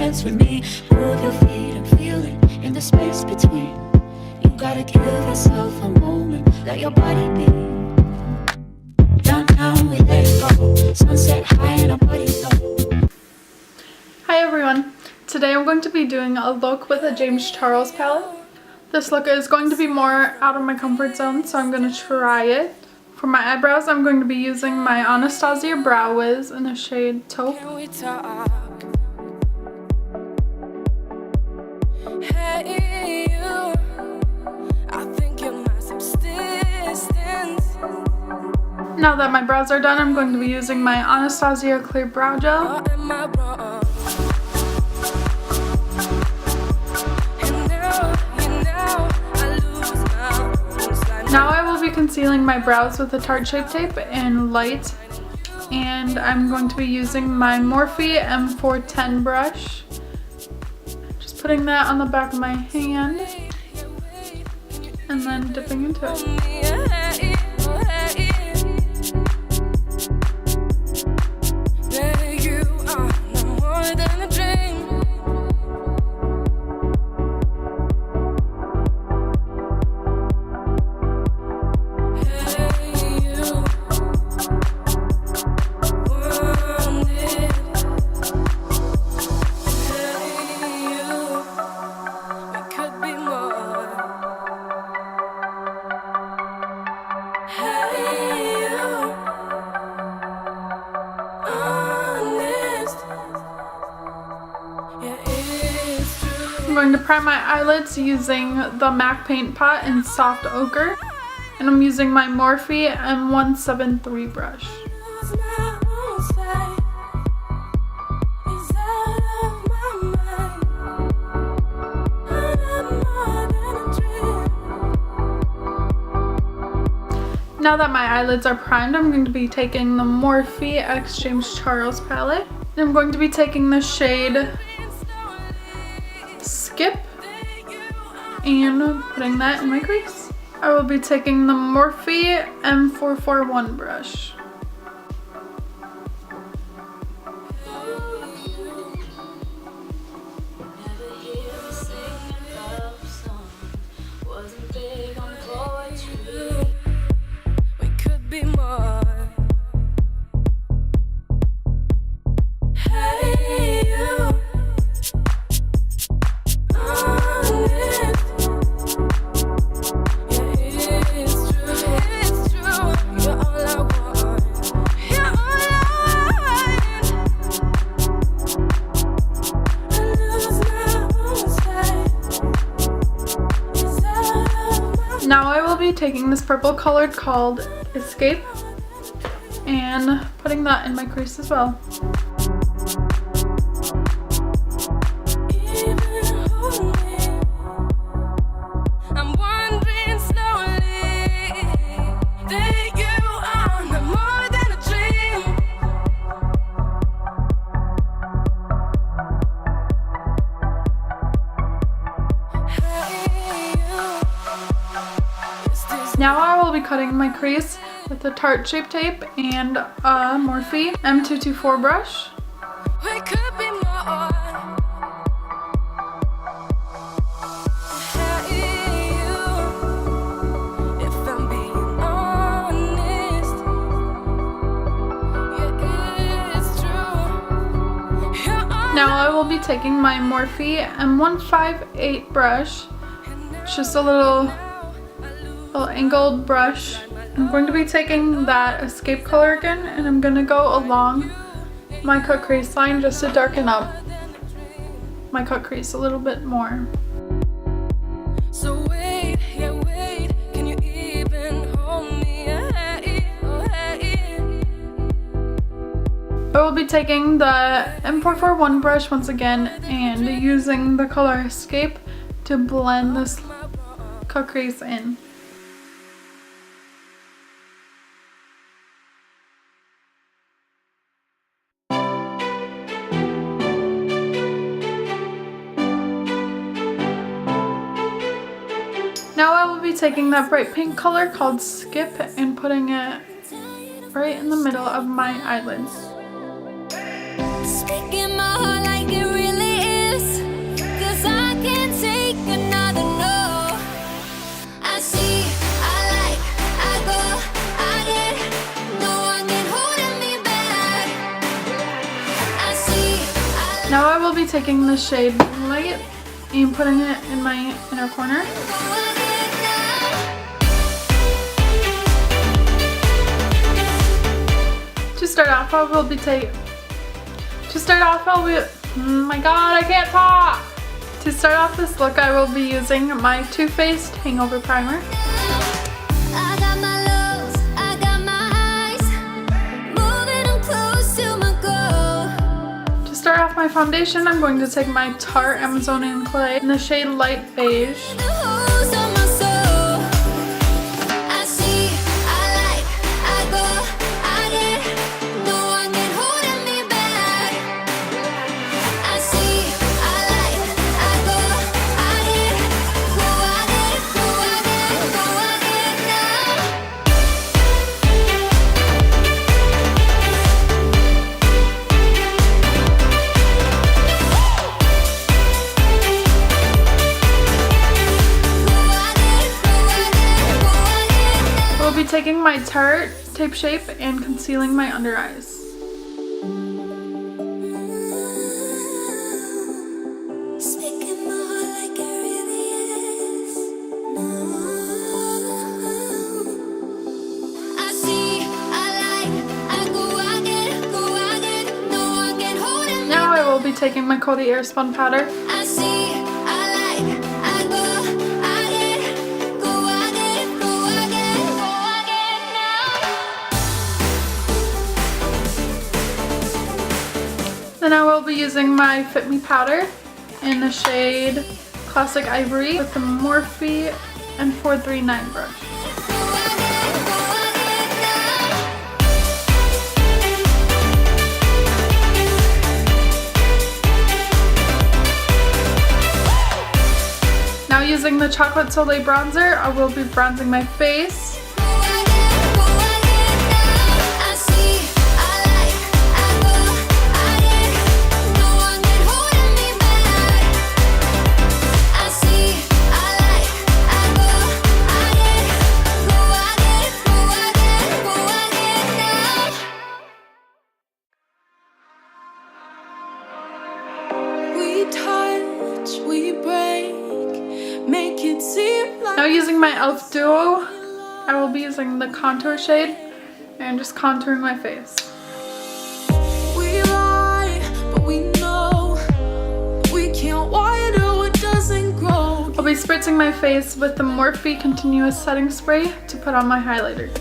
dance with me. Move your feet and feel it in the space between. You gotta give yourself a moment, let your body be. Downtown we let it go, sunset high and our body low. Hi everyone, today I'm going to be doing a look with a James Charles palette. This look is going to be more out of my comfort zone, so I'm going to try it. For my eyebrows, I'm going to be using my Anastasia Brow Wiz in the shade Taupe. Hey, you. I think you're my subsistence. Now that my brows are done, I'm going to be using my Anastasia Clear Brow Gel. Now I will be concealing my brows with the Tarte Shape Tape in light, and I'm going to be using my Morphe M410 brush. Just putting that on the back of my hand and then dipping into it. I'm going to prime my eyelids using the MAC Paint Pot in Soft Ochre, and I'm using my Morphe M173 brush. Now that my eyelids are primed, I'm going to be taking the Morphe X James Charles palette. And I'm going to be taking the shade Skip and putting that in my crease. I will be taking the Morphe M441 brush. Now I will be taking this purple color called Escape and putting that in my crease as well. Now I will be cutting my crease with the Tarte Shape Tape and a Morphe M224 brush. Now I will be taking my Morphe M158 brush. It's just a little angled brush. I'm going to be taking that Escape color again, and I'm going to go along my cut crease line just to darken up my cut crease a little bit more. So wait, yeah, wait, can you even hold me? I will be taking the M441 brush once again and using the color Escape to blend this cut crease in. Now I will be taking that bright pink color called Skip and putting it right in the middle of my eyelids. Speaking my heart like it really Now I will be taking the shade Light and putting it in my inner corner. To start off, oh my god, I can't talk! To start off this look, I will be using my Too Faced Hangover Primer. I got my lows, I got my highs, moving on close to my goal. To start off my foundation, I'm going to take my Tarte Amazonian Clay in the shade Light Beige. The holes on my soul. I see, I like, I go, I get, no one can hold me back. I see, I like, I go, I get, who I get, who I get, who I get now. We'll be taking my Tarte Tape Shape and concealing my under eyes. Speaking more like it really is. No. I see, I like, I go, I get, no one can hold me. Now I will be taking my Cody Arispun powder. I see, I like, I go, I get, go, I get, go, I get, go, I get now. Then I will be using my Fit Me powder in the shade Classic Ivory with the Morphe M439 brush. Now using the Chocolate Soleil bronzer, I will be bronzing my face. Now using my e.l.f. Duo, I will be using the contour shade and just contouring my face. We lie, but we know we can't water what doesn't grow. I'll be spritzing my face with the Morphe Continuous Setting Spray to put on my highlighter.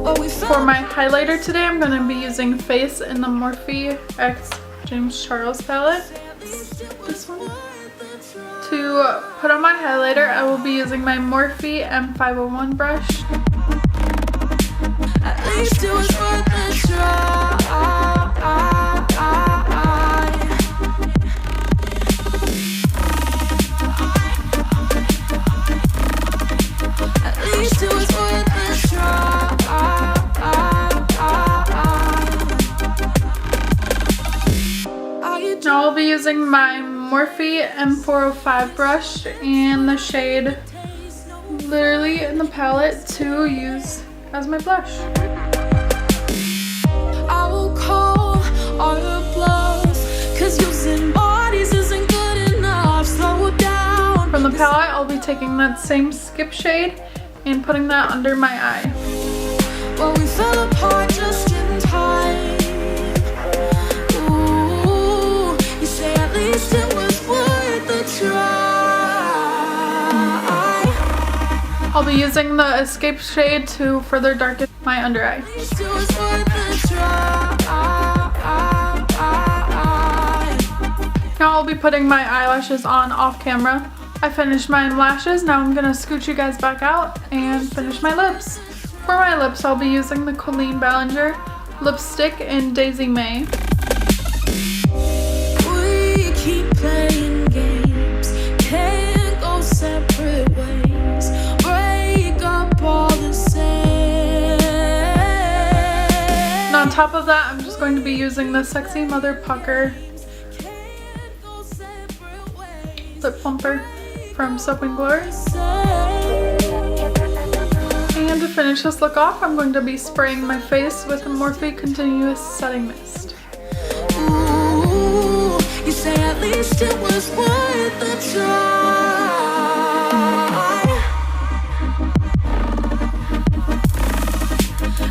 What we For my highlighter today, I'm going to be using Face in the Morphe X James Charles palette. This one. To put on my highlighter, I will be using my Morphe M501 brush. At least it was worth a try. At least it was worth a try. Now I'll be using my Morphe M405 brush and the shade Literally in the palette to use as my blush. I will call all your bluffs, 'cause using bodies isn't good enough. Slow down. From the palette, I'll be taking that same Skip shade and putting that under my eye. Well, we fell apart just in time. Ooh, you say at least it was worth a try. I'll be using the Escape shade to further darken my under eye. At least it was worth a try. Now I'll be putting my eyelashes on off camera. I finished my lashes. Now I'm gonna scoot you guys back out and finish my lips. For my lips, I'll be using the Colleen lipstick in Daisy Mae. We keep playing games, can't go separate ways. Break up all the same. And on top of that, I'm just going to be using the Sexy Mother Pucker lip plumper from Soap and Glory. And to finish this look off, I'm going to be spraying my face with a Morphe Continuous Setting Mist. Ooh, You say at least it was worth a try.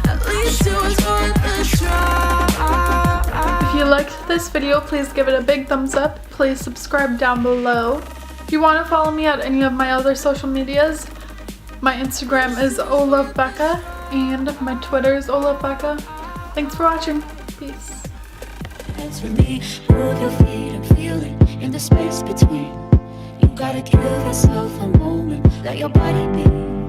At least it was worth a try. If you liked this video, please give it a big thumbs up. Please subscribe down below. If you want to follow me at any of my other social medias, my Instagram is olovebecca and my Twitter is olovebecca. Thanks for watching. Peace. Dance with me, move your feet and feel it in the space between. You gotta give yourself a moment, let your body be.